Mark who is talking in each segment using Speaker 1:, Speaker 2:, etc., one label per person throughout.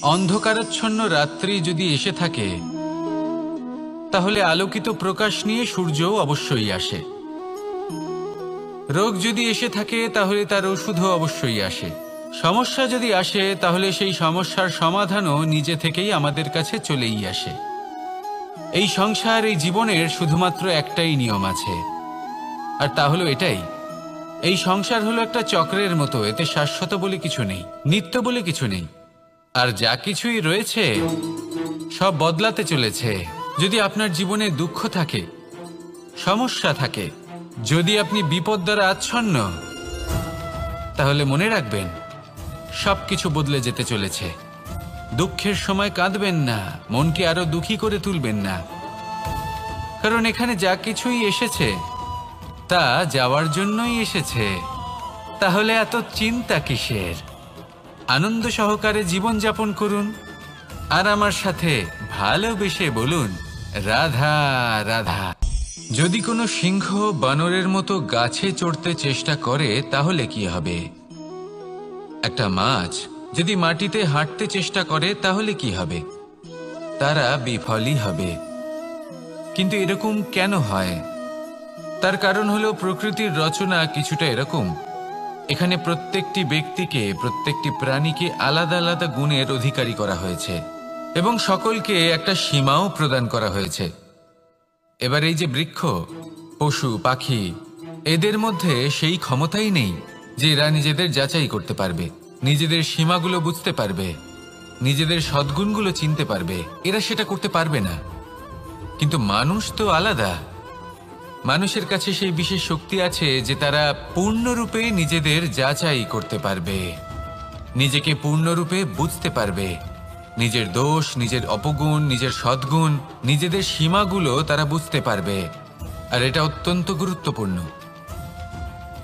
Speaker 1: অন্ধকারাচ্ছন্ন রাত্রি যদি এসে থাকে, তাহলে আলোকিত প্রকাশ নিয়ে সূর্যও অবশ্যই আসে। রোগ যদি এসে থাকে, তাহলে তার ওষুধও অবশ্যই আসে। সমস্যা যদি আসে, তাহলে সেই সমস্যার সমাধানও নিজে থেকেই আমাদের কাছে চলেই আসে। এই সংসার, এই জীবনের শুধুমাত্র একটাই নিয়ম আছে, আর তা হলো এটাই: এই সংসার হলো একটা চক্রের মতো। এতে শাশ্বত বলে কিছু নেই, নিত্য বলে কিছু নেই, আর যা কিছুই রয়েছে সব বদলাতে চলেছে। যদি আপনার জীবনে দুঃখ থাকে, সমস্যা থাকে, যদি আপনি বিপদ দ্বারা আচ্ছন্ন, তাহলে মনে রাখবেন সবকিছু বদলে যেতে চলেছে। দুঃখের সময় কাঁদবেন না, মনকে আরো দুঃখী করে তুলবেন না, কারণ এখানে যা কিছুই এসেছে তা যাওয়ার জন্যই এসেছে। তাহলে এত চিন্তা কিসের? আনন্দ সহকারে জীবনযাপন করুন, আর আমার সাথে ভালোবেসে বলুন রাধা রাধা। যদি কোনো সিংহ বানরের মতো গাছে চড়তে চেষ্টা করে, তাহলে কি হবে? একটা মাছ যদি মাটিতে হাঁটতে চেষ্টা করে, তাহলে কি হবে? তারা বিফলই হবে। কিন্তু এরকম কেন হয়? তার কারণ হলো প্রকৃতির রচনা কিছুটা এরকম। এখানে প্রত্যেকটি ব্যক্তিকে, প্রত্যেকটি প্রাণীকে আলাদা আলাদা গুণের অধিকারী করা হয়েছে, এবং সকলকে একটা সীমাও প্রদান করা হয়েছে। এবার এই যে বৃক্ষ, পশু, পাখি, এদের মধ্যে সেই ক্ষমতাই নেই যে এরা নিজেদের যাচাই করতে পারবে, নিজেদের সীমাগুলো বুঝতে পারবে, নিজেদের সদ্গুণগুলো চিনতে পারবে। এরা সেটা করতে পারবে না। কিন্তু মানুষ তো আলাদা। মানুষের কাছে সেই বিশেষ শক্তি আছে যে তারা পূর্ণরূপে নিজেদের যাচাই করতে পারবে, নিজেকে পূর্ণরূপে বুঝতে পারবে, নিজের দোষ, নিজের অপগুণ, নিজের সদ্গুণ, নিজেদের সীমাগুলো তারা বুঝতে পারবে। আর এটা অত্যন্ত গুরুত্বপূর্ণ।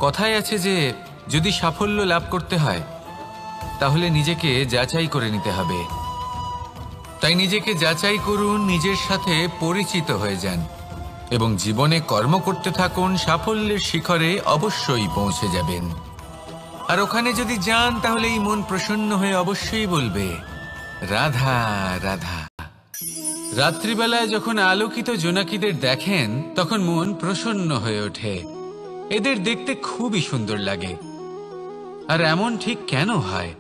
Speaker 1: কথায় আছে যে যদি সাফল্য লাভ করতে হয়, তাহলে নিজেকে যাচাই করে নিতে হবে। তাই নিজেকে যাচাই করুন, নিজের সাথে পরিচিত হয়ে যান, এবং জীবনে কর্ম করতে থাকুন। সাফল্যের শিখরে অবশ্যই পৌঁছে যাবেন। আর ওখানে যদি যান, তাহলে এই মন প্রসন্ন হয়ে অবশ্যই বলবে রাধা রাধা। রাত্রিবেলায় যখন আলোকিত জোনাকিদের দেখেন, তখন মন প্রসন্ন হয়ে ওঠে। এদের দেখতে খুবই সুন্দর লাগে। আর এমন ঠিক কেন হয়?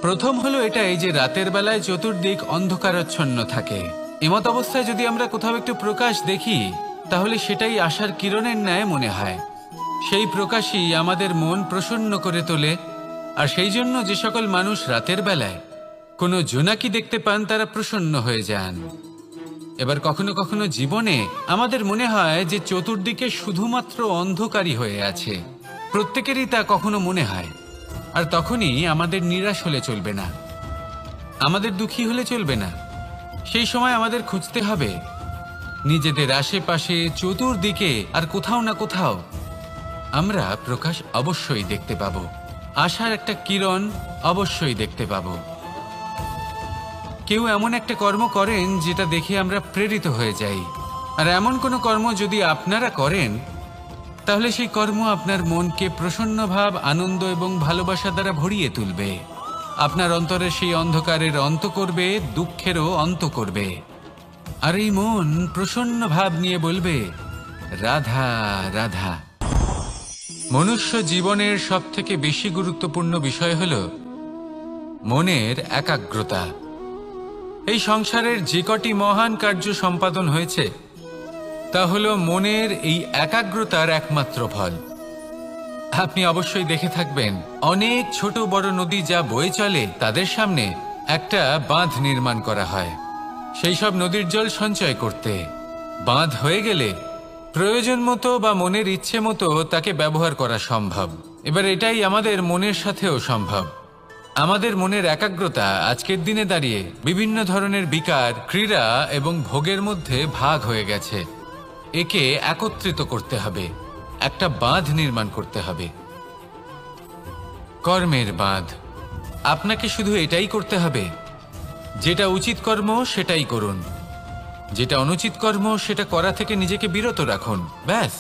Speaker 1: প্রথম হলো এটাই যে রাতের বেলায় চতুর্দিক অন্ধকারাচ্ছন্ন থাকে। এমত অবস্থায় যদি আমরা কোথাও একটু প্রকাশ দেখি, তাহলে সেটাই আশার কিরণের ন্যায় মনে হয়। সেই প্রকাশই আমাদের মন প্রসন্ন করে তোলে। আর সেই জন্য যে সকল মানুষ রাতের বেলায় কোনো জোনাকি দেখতে পান, তারা প্রসন্ন হয়ে যান। এবার কখনো কখনো জীবনে আমাদের মনে হয় যে চতুর্দিকে শুধুমাত্র অন্ধকারই হয়ে আছে। প্রত্যেকেরই তা কখনো মনে হয়। আর তখনই আমাদের নিরাশ হলে চলবে না, আমাদের দুঃখী হলে চলবে না। সেই সময় আমাদের খুঁজতে হবে নিজেদের আশেপাশে, চতুর্দিকে, আর কোথাও না কোথাও আমরা প্রকাশ অবশ্যই দেখতে পাব, আশার একটা কিরণ অবশ্যই দেখতে পাব। কেউ এমন একটা কর্ম করেন যেটা দেখে আমরা প্রেরিত হয়ে যাই। আর এমন কোনো কর্ম যদি আপনারা করেন, তাহলে সেই কর্ম আপনার মনকে প্রসন্ন ভাব, আনন্দ এবং ভালোবাসা দ্বারা ভরিয়ে তুলবে। আপনার অন্তরে সেই অন্ধকারের অন্ত করবে, দুঃখেরও অন্ত করবে। আর এই মন প্রসন্ন ভাব নিয়ে বলবে রাধা রাধা। মনুষ্য জীবনের সবথেকে বেশি গুরুত্বপূর্ণ বিষয় হল মনের একাগ্রতা। এই সংসারের যে কটি মহান কার্য সম্পাদন হয়েছে, তা হলো মনের এই একাগ্রতার একমাত্র ফল। আপনি অবশ্যই দেখে থাকবেন, অনেক ছোট বড় নদী যা বয়ে চলে, তাদের সামনে একটা বাঁধ নির্মাণ করা হয় সেই সব নদীর জল সঞ্চয় করতে। বাঁধ হয়ে গেলে প্রয়োজন মতো বা মনের ইচ্ছে মতো তাকে ব্যবহার করা সম্ভব। এবার এটাই আমাদের মনের সাথেও সম্ভব। আমাদের মনের একাগ্রতা আজকের দিনে দাঁড়িয়ে বিভিন্ন ধরনের বিকার, ক্রীড়া এবং ভোগের মধ্যে ভাগ হয়ে গেছে। একে একত্রিত করতে হবে, একটা বাঁধ নির্মাণ করতে হবে, কর্মের বাঁধ। আপনাকে শুধু এটাই করতে হবে, যেটা উচিত কর্ম সেটাই করুন, যেটা অনুচিত কর্ম সেটা করা থেকে নিজেকে বিরত রাখুন। ব্যাস,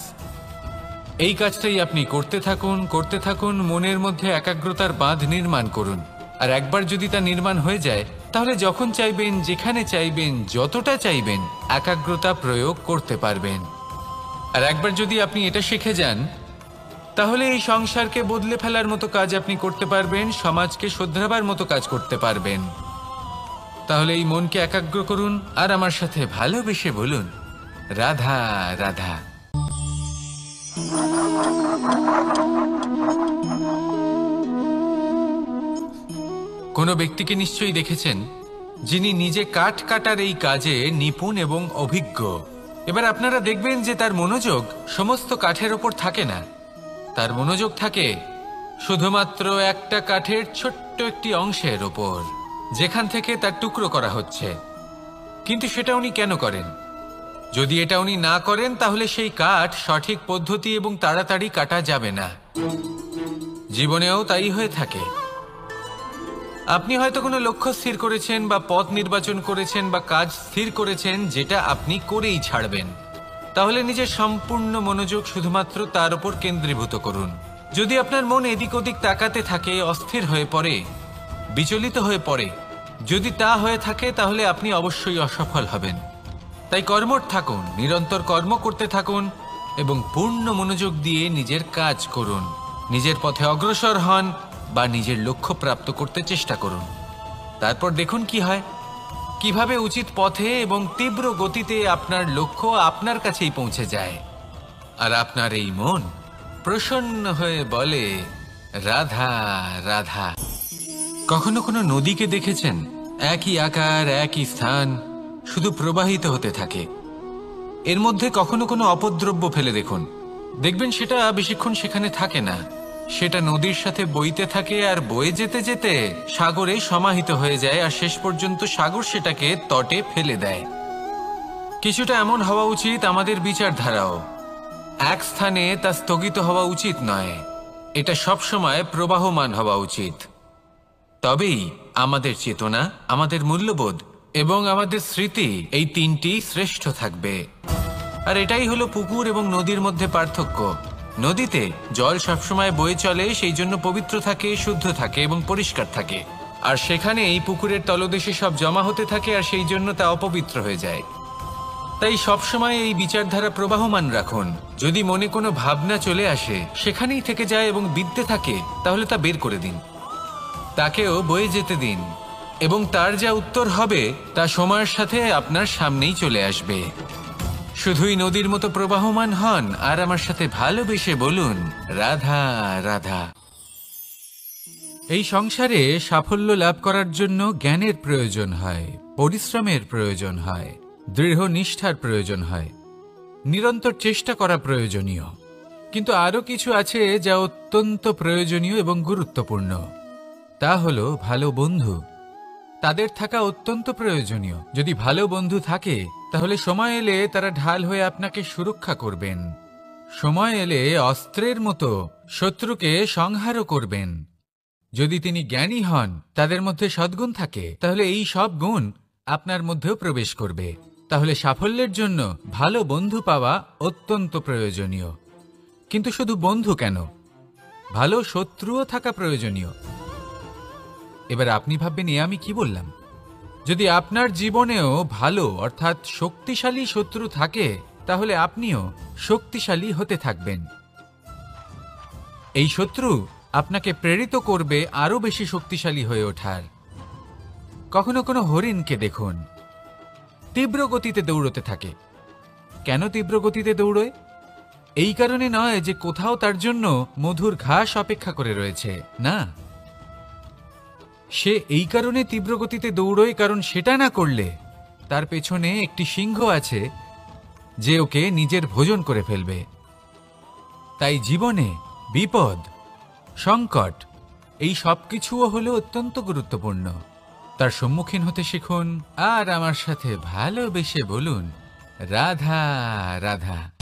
Speaker 1: এই কাজটাই আপনি করতে থাকুন, করতে থাকুন। মনের মধ্যে একাগ্রতার বাঁধ নির্মাণ করুন। আর একবার যদি তা নির্মাণ হয়ে যায় তাহলে যখন চাইবেন, যেখানে চাইবেন, যতটা চাইবেন একাগ্রতা প্রয়োগ করতে পারবেন। আর একবার যদি আপনি এটা শিখে যান তাহলে এই সংসারকে বদলে ফেলার মতো কাজ আপনি করতে পারবেন, সমাজকে শোধরাবার মতো কাজ করতে পারবেন। তাহলে এই মনকে একাগ্র করুন আর আমার সাথে ভালোবেসে বলুন, রাধা রাধা। কোনো ব্যক্তিকে নিশ্চয়ই দেখেছেন যিনি নিজে কাঠ কাটার এই কাজে নিপুণ এবং অভিজ্ঞ। এবার আপনারা দেখবেন যে তার মনোযোগ সমস্ত কাঠের ওপর থাকে না, তার মনোযোগ থাকে শুধুমাত্র একটা কাঠের ছোট্ট একটি অংশের ওপর, যেখান থেকে তার টুকরো করা হচ্ছে। কিন্তু সেটা উনি কেন করেন? যদি এটা উনি না করেন তাহলে সেই কাঠ সঠিক পদ্ধতি এবং তাড়াতাড়ি কাটা যাবে না। জীবনেও তাই হয়ে থাকে। আপনি হয়তো কোনো লক্ষ্য স্থির করেছেন বা পথ নির্বাচন করেছেন বা কাজ স্থির করেছেন যেটা আপনি করেই ছাড়বেন। তাহলে নিজের সম্পূর্ণ মনোযোগ শুধুমাত্র তার উপর কেন্দ্রীভূত করুন। যদি আপনার মন এদিক ওদিক তাকাতে থাকে, অস্থির হয়ে পড়ে, বিচলিত হয়ে পড়ে, যদি তা হয়ে থাকে তাহলে আপনি অবশ্যই অসফল হবেন। তাই কর্মঠ থাকুন, নিরন্তর কর্ম করতে থাকুন এবং পূর্ণ মনোযোগ দিয়ে নিজের কাজ করুন। নিজের পথে অগ্রসর হন বা নিজের লক্ষ্য প্রাপ্ত করতে চেষ্টা করুন। তারপর দেখুন কি হয়, কিভাবে উচিত পথে এবং তীব্র গতিতে আপনার লক্ষ্য আপনার কাছেই পৌঁছে যায়। আর আপনার এই মন প্রসন্ন হয়ে বলে, রাধা রাধা। কখনো কোনো নদীকে দেখেছেন? একই আকার, একই স্থান, শুধু প্রবাহিত হতে থাকে। এর মধ্যে কখনো কোনো অপদ্রব্য ফেলে দেখুন, দেখবেন সেটা বেশিক্ষণ সেখানে থাকে না। সেটা নদীর সাথে বইতে থাকে আর বয়ে যেতে যেতে সাগরে সমাহিত হয়ে যায় আর শেষ পর্যন্ত সাগর সেটাকে তটে ফেলে দেয়। কিছুটা এমন হওয়া উচিত আমাদের বিচারধারাও। এক স্থানে তা স্থগিত হওয়া উচিত নয়, এটা সবসময় প্রবাহমান হওয়া উচিত। তবেই আমাদের চেতনা, আমাদের মূল্যবোধ এবং আমাদের স্মৃতি, এই তিনটি শ্রেষ্ঠ থাকবে। আর এটাই হলো পুকুর এবং নদীর মধ্যে পার্থক্য। নদীতে জল সবসময় বয়ে চলে, সেই জন্য পবিত্র থাকে, শুদ্ধ থাকে এবং পরিষ্কার থাকে। আর সেখানে এই পুকুরের তলদেশে সব জমা হতে থাকে আর সেই জন্য তা অপবিত্র হয়ে যায়। তাই সবসময় এই বিচারধারা প্রবাহমান রাখুন। যদি মনে কোনো ভাবনা চলে আসে, সেখানেই থেকে যায় এবং বিদ্যে থাকে, তাহলে তা বের করে দিন, তাকেও বয়ে যেতে দিন এবং তার যা উত্তর হবে তা সময়ের সাথে আপনার সামনেই চলে আসবে। শুধুই নদীর মতো প্রবাহমান হন আর আমার সাথে ভালোবেসে বলুন, রাধা রাধা। এই সংসারে সাফল্য লাভ করার জন্য জ্ঞানের প্রয়োজন হয়, পরিশ্রমের প্রয়োজন হয়, দৃঢ় নিষ্ঠার প্রয়োজন হয়, নিরন্তর চেষ্টা করা প্রয়োজনীয়। কিন্তু আরও কিছু আছে যা অত্যন্ত প্রয়োজনীয় এবং গুরুত্বপূর্ণ। তা হলো ভালো বন্ধু। তাদের থাকা অত্যন্ত প্রয়োজনীয়। যদি ভালো বন্ধু থাকে তাহলে সময় এলে তারা ঢাল হয়ে আপনাকে সুরক্ষা করবেন। সময় এলে অস্ত্রের মতো শত্রুকে সংহারও করবেন। যদি তিনি জ্ঞানী হন, তাদের মধ্যে সদ্গুণ থাকে, তাহলে এই সব গুণ আপনার মধ্যেও প্রবেশ করবে। তাহলে সাফল্যের জন্য ভালো বন্ধু পাওয়া অত্যন্ত প্রয়োজনীয়। কিন্তু শুধু বন্ধু কেন, ভালো শত্রুও থাকা প্রয়োজনীয়। এবার আপনি ভাববেন, আমি কি বললাম? যদি আপনার জীবনেও ভালো অর্থাৎ শক্তিশালী শত্রু থাকে তাহলে আপনিও শক্তিশালী হতে থাকবেন। এই শত্রু আপনাকে প্রেরিত করবে আরো বেশি শক্তিশালী হয়ে ওঠার। কখনো কোনো হরিণকে দেখুন, তীব্র গতিতে দৌড়তে থাকে। কেন তীব্র গতিতে দৌড়য়? এই কারণে নয় যে কোথাও তার জন্য মধুর ঘাস অপেক্ষা করে রয়েছে, না। সে এই কারণে তীব্র গতিতে দৌড়য় কারণ সেটা না করলে তার পেছনে একটি সিংহ আছে যে ওকে নিজের ভোজন করে ফেলবে। তাই জীবনে বিপদ, সংকট, এই সব কিছুও হলো অত্যন্ত গুরুত্বপূর্ণ। তার সম্মুখীন হতে শিখুন আর আমার সাথে ভালোবেসে বলুন, রাধা রাধা।